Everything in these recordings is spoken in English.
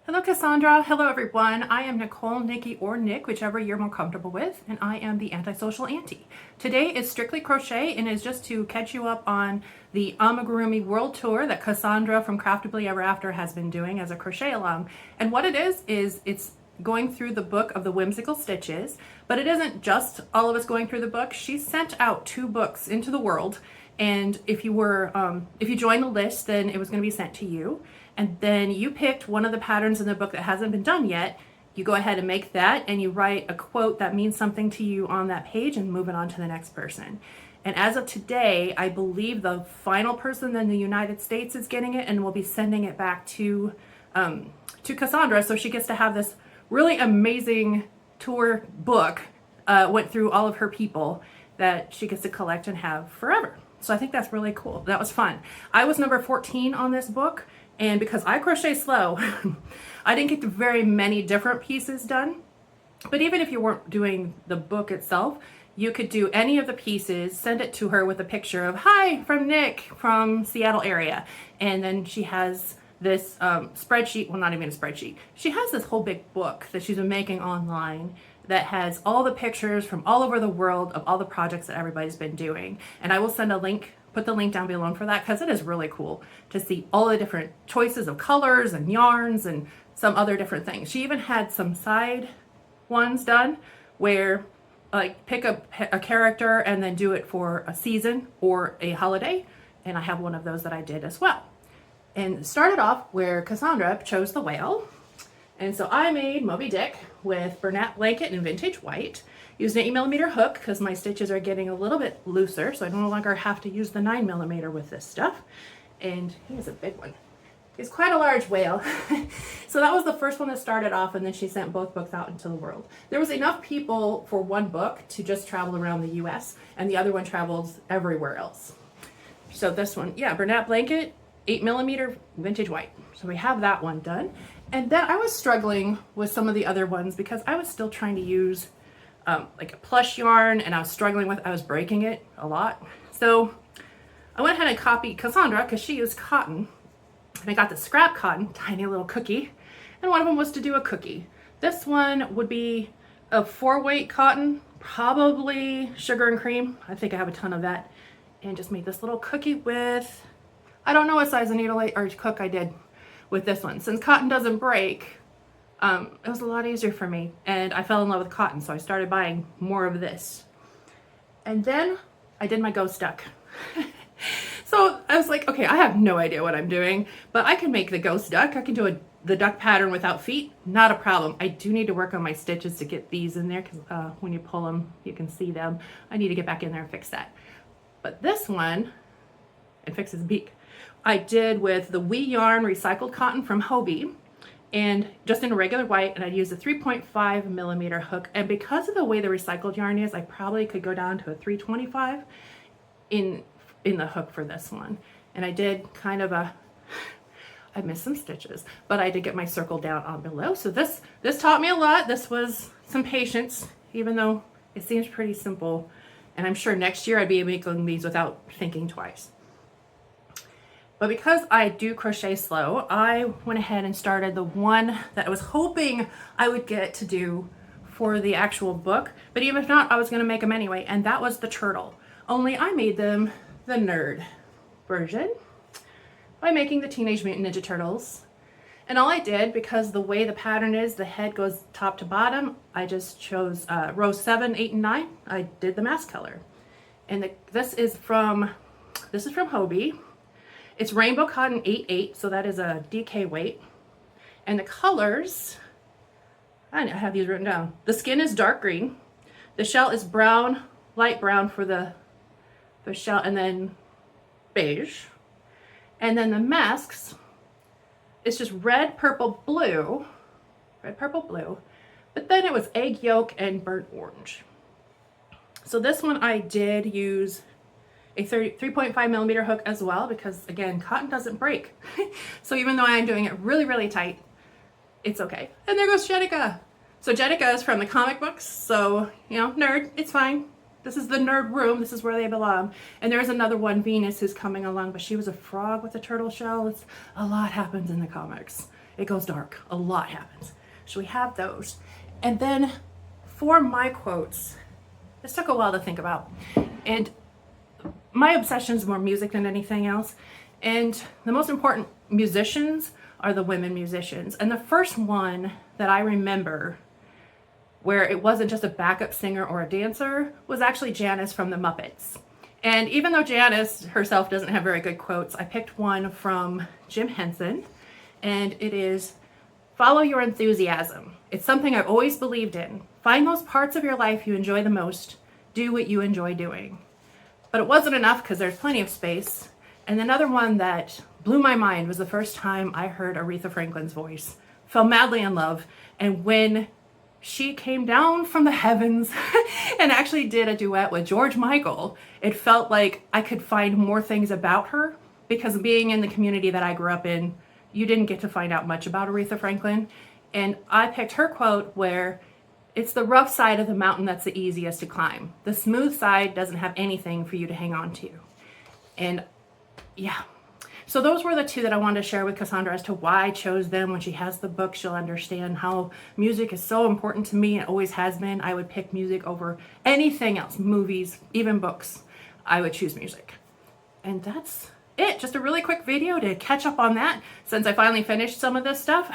Hello, Cassandra. Hello, everyone. I am Nicole, Nikki, or Nick, whichever you're more comfortable with, and I am the Antisocial Auntie. Today is strictly crochet and is just to catch you up on the Amigurumi World Tour that Cassandra from Craftably Ever After has been doing as a crochet along. And what it is it's going through the book of the Whimsical Stitches, but it isn't just all of us going through the book. She sent out 2 books into the world, and if you joined the list, then it was going to be sent to you. And then you picked one of the patterns in the book that hasn't been done yet. You go ahead and make that, and you write a quote that means something to you on that page and move it on to the next person. And as of today, I believe the final person in the United States is getting it, and we'll be sending it back to Cassandra, so she gets to have this really amazing tour book, went through all of her people that she gets to collect and have forever. So I think that's really cool. That was fun. I was number 14 on this book. And because I crochet slow, I didn't get very many different pieces done. But even if you weren't doing the book itself, you could do any of the pieces, send it to her with a picture of, "Hi, from Nick from Seattle area." And then she has this spreadsheet, well, not even a spreadsheet. She has this whole big book that she's been making online that has all the pictures from all over the world of all the projects that everybody's been doing. And I will send a link, put the link down below for that, because it is really cool to see all the different choices of colors and yarns and some other different things. She even had some side ones done where like pick a character and then do it for a season or a holiday. And I have one of those that I did as well. And started off where Cassandra chose the whale. And so I made Moby Dick with Bernat blanket and vintage white. Used an 8mm hook because my stitches are getting a little bit looser, so I no longer have to use the 9mm with this stuff. And he is a big one. He's quite a large whale. So that was the first one that started off, and then she sent both books out into the world. There was enough people for one book to just travel around the US, and the other one travels everywhere else. So this one, yeah, Bernat blanket, 8mm vintage white. So we have that one done. And then I was struggling with some of the other ones because I was still trying to use like a plush yarn, and I was breaking it a lot. So I went ahead and copied Cassandra because she used cotton, and I got the scrap cotton, tiny little cookie, and one of them was to do a cookie. This one would be a 4-weight cotton, probably sugar and cream. I think I have a ton of that, and just made this little cookie with, I don't know what size of needle or hook I did with this one. Since cotton doesn't break, it was a lot easier for me, and I fell in love with cotton, so I started buying more of this. And then I did my ghost duck. So I was like, okay, I have no idea what I'm doing, but I can make the ghost duck. I can do the duck pattern without feet, not a problem. I do need to work on my stitches to get these in there, because when you pull them, you can see them. I need to get back in there and fix that. But this one, and fix his beak, I did with the Wee Yarn recycled cotton from Hobie, and just in a regular white, and I used a 3.5mm hook. And because of the way the recycled yarn is, I probably could go down to a 325 in the hook for this one. And I did kind of I missed some stitches, but I did get my circle down on below. So this taught me a lot. This was some patience, even though it seems pretty simple. And I'm sure next year I'd be making these without thinking twice. But because I do crochet slow, I went ahead and started the one that I was hoping I would get to do for the actual book. But even if not, I was going to make them anyway. And that was the turtle. Only I made them the nerd version by making the Teenage Mutant Ninja Turtles. And all I did, because the way the pattern is, the head goes top to bottom, I just chose rows 7, 8, and 9. I did the mask color. And this is from Hobie. It's Rainbow Cotton 8/8, so that is a DK weight. And the colors, I have these written down. The skin is dark green. The shell is brown, light brown for the shell, and then beige. And then the masks, it's just red, purple, blue. But then it was egg yolk and burnt orange. So this one I did use a 3.5mm hook as well, because again, cotton doesn't break. So even though I am doing it really, really tight, it's okay. And there goes Jetica. So Jetica is from the comic books, so, you know, nerd, it's fine. This is the nerd room. This is where they belong. And there's another one, Venus, who's coming along, but she was a frog with a turtle shell. A lot happens in the comics. it goes dark. A lot happens. So we have those. And then for my quotes, this took a while to think about. And my obsession is more music than anything else. And the most important musicians are the women musicians. And the first one that I remember where it wasn't just a backup singer or a dancer was actually Janice from the Muppets. And even though Janice herself doesn't have very good quotes, I picked one from Jim Henson, and it is, "Follow your enthusiasm. It's something I've always believed in. Find those parts of your life you enjoy the most. Do what you enjoy doing." But it wasn't enough because there's plenty of space. And another one that blew my mind was the first time I heard Aretha Franklin's voice. Fell madly in love. And when she came down from the heavens and actually did a duet with George Michael, it felt like I could find more things about her, because being in the community that I grew up in, you didn't get to find out much about Aretha Franklin. And I picked her quote where it's the rough side of the mountain that's the easiest to climb. The smooth side doesn't have anything for you to hang on to. And yeah. So those were the two that I wanted to share with Cassandra as to why I chose them. When she has the book, she'll understand how music is so important to me. It always has been. I would pick music over anything else, movies, even books. I would choose music. And that's it. Just a really quick video to catch up on that since I finally finished some of this stuff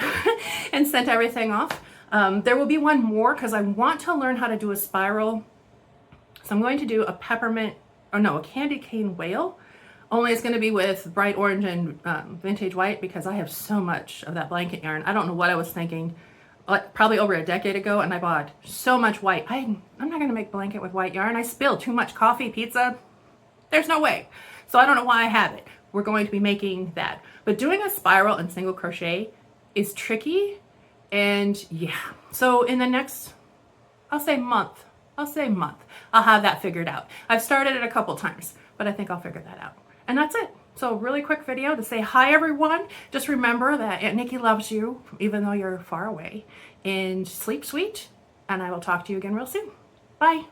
and sent everything off. There will be one more because I want to learn how to do a spiral. So I'm going to do a candy cane whale. Only it's going to be with bright orange and vintage white, because I have so much of that blanket yarn. I don't know what I was thinking, like probably over a decade ago, and I bought so much white. I'm not going to make blanket with white yarn. I spilled too much coffee, pizza. There's no way. So I don't know why I have it. We're going to be making that. But doing a spiral and single crochet is tricky. And yeah, so in the next, I'll say month, I'll have that figured out. I've started it a couple times, but I think I'll figure that out. And that's it. So really quick video to say hi, everyone. Just remember that Aunt Nikki loves you, even though you're far away. And sleep sweet, and I will talk to you again real soon. Bye.